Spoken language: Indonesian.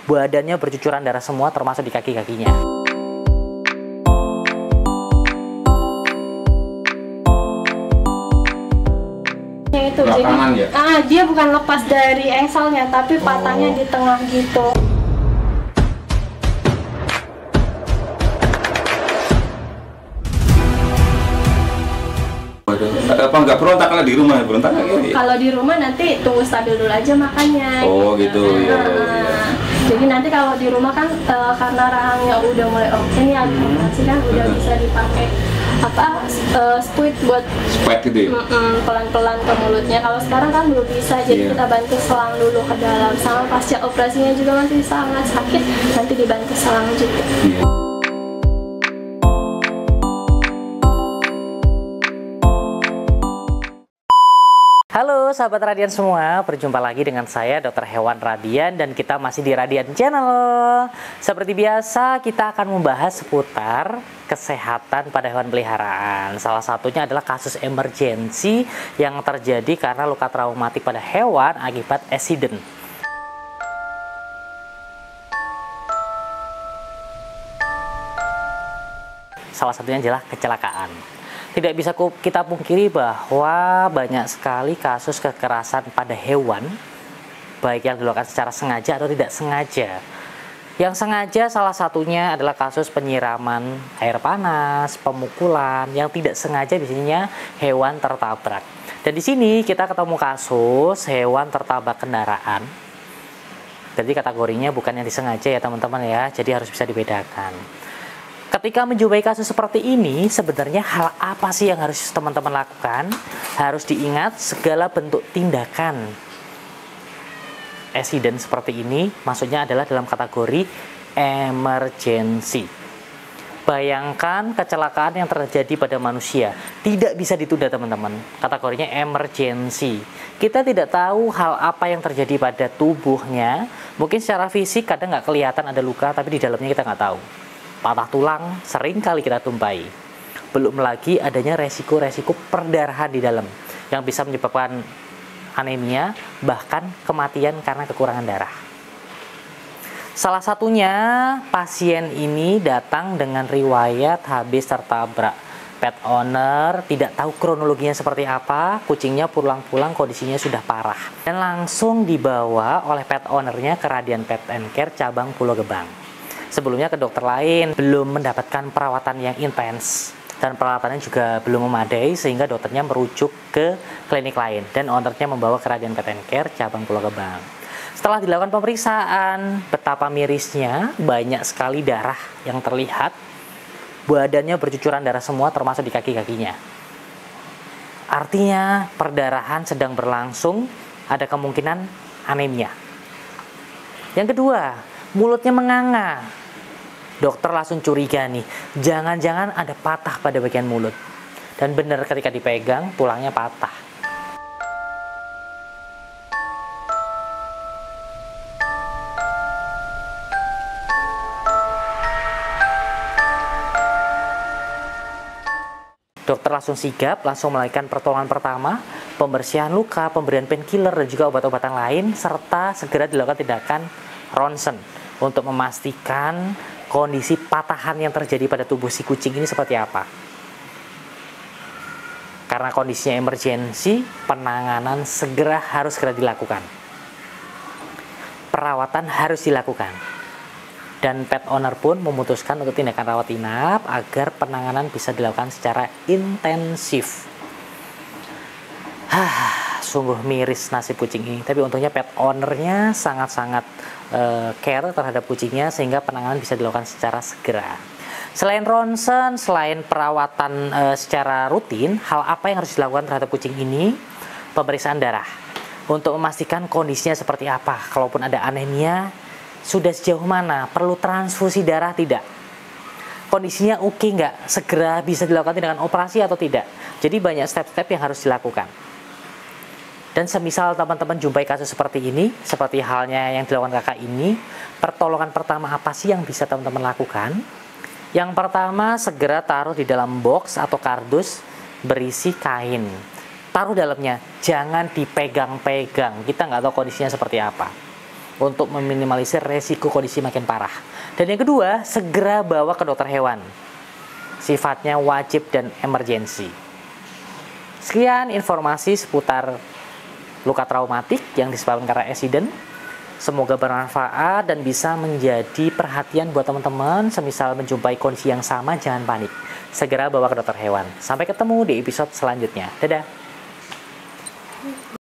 Badannya bercucuran darah semua termasuk di kaki-kakinya. Itu jadi ya? Dia bukan lepas dari engselnya tapi patahnya di tengah gitu. Apa nggak berontak kalau di rumah? Berontak nggak ya? Kalau di rumah nanti tunggu stabil dulu aja makannya. Oh gitu ya. Jadi nanti kalau di rumah kan karena rahangnya udah mulai oke nih, operasi kan udah bisa dipakai squid buat gitu ya? Pelan-pelan ke mulutnya. Kalau sekarang kan belum bisa, jadi kita bantu selang dulu ke dalam. Sama pasca operasinya juga masih sangat sakit, nanti dibantu selang juga. Halo sahabat Radian semua, berjumpa lagi dengan saya Dr. Hewan Radian dan kita masih di Radian Channel. Seperti biasa kita akan membahas seputar kesehatan pada hewan peliharaan. Salah satunya adalah kasus emergensi yang terjadi karena luka traumatik pada hewan akibat accident. Salah satunya adalah kecelakaan. Tidak bisa kita pungkiri bahwa banyak sekali kasus kekerasan pada hewan, baik yang dilakukan secara sengaja atau tidak sengaja. Yang sengaja salah satunya adalah kasus penyiraman air panas, pemukulan, yang tidak sengaja biasanya hewan tertabrak. Dan di sini kita ketemu kasus hewan tertabrak kendaraan. Jadi kategorinya bukan yang disengaja ya teman-teman ya, jadi harus bisa dibedakan. Ketika menjumpai kasus seperti ini, sebenarnya hal apa sih yang harus teman-teman lakukan? Harus diingat segala bentuk tindakan accident seperti ini, maksudnya adalah dalam kategori emergency. Bayangkan kecelakaan yang terjadi pada manusia, tidak bisa ditunda teman-teman. Kategorinya emergency. Kita tidak tahu hal apa yang terjadi pada tubuhnya. Mungkin secara fisik kadang nggak kelihatan ada luka, tapi di dalamnya kita nggak tahu. Patah tulang sering kali kita tumpai. Belum lagi adanya resiko-resiko perdarahan di dalam yang bisa menyebabkan anemia, bahkan kematian karena kekurangan darah. Salah satunya pasien ini datang dengan riwayat habis tertabrak. Pet owner tidak tahu kronologinya seperti apa, kucingnya pulang-pulang kondisinya sudah parah. Dan langsung dibawa oleh pet ownernya ke Radian Pet and Care cabang Pulau Gebang. Sebelumnya ke dokter lain, belum mendapatkan perawatan yang intens dan peralatannya juga belum memadai sehingga dokternya merujuk ke klinik lain dan ownernya membawa ke Radian Pet and Care cabang Pulau Gebang. Setelah dilakukan pemeriksaan, betapa mirisnya, banyak sekali darah yang terlihat, badannya bercucuran darah semua termasuk di kaki-kakinya. Artinya perdarahan sedang berlangsung, ada kemungkinan anemia. Yang kedua, mulutnya menganga. Dokter langsung curiga nih, jangan-jangan ada patah pada bagian mulut. Dan benar ketika dipegang, tulangnya patah. Dokter langsung sigap, langsung melakukan pertolongan pertama, pembersihan luka, pemberian painkiller dan juga obat-obatan lain, serta segera dilakukan tindakan ronsen untuk memastikan kondisi patahan yang terjadi pada tubuh si kucing ini seperti apa. Karena kondisinya emergensi, penanganan harus segera dilakukan. Perawatan harus dilakukan. Dan pet owner pun memutuskan untuk tindakan rawat inap agar penanganan bisa dilakukan secara intensif. Sungguh miris nasib kucing ini, tapi untungnya pet ownernya sangat-sangat care terhadap kucingnya sehingga penanganan bisa dilakukan secara segera. Selain ronsen, selain perawatan secara rutin, hal apa yang harus dilakukan terhadap kucing ini? Pemeriksaan darah untuk memastikan kondisinya seperti apa. Kalaupun ada anemia, sudah sejauh mana? Perlu transfusi darah tidak? Kondisinya oke nggak? Segera bisa dilakukan tindakan operasi atau tidak? Jadi banyak step-step yang harus dilakukan. Dan semisal teman-teman jumpai kasus seperti ini, seperti halnya yang dilakukan kakak ini, pertolongan pertama apa sih yang bisa teman-teman lakukan? Yang pertama, segera taruh di dalam box atau kardus berisi kain. Taruh dalamnya, jangan dipegang-pegang, kita nggak tahu kondisinya seperti apa. untuk meminimalisir resiko kondisi makin parah. Dan yang kedua, segera bawa ke dokter hewan. Sifatnya wajib dan emergensi. Sekian informasi seputar luka traumatik yang disebabkan karena accident. Semoga bermanfaat dan bisa menjadi perhatian buat teman-teman. Semisal menjumpai kondisi yang sama, jangan panik. Segera bawa ke dokter hewan. Sampai ketemu di episode selanjutnya. Dadah!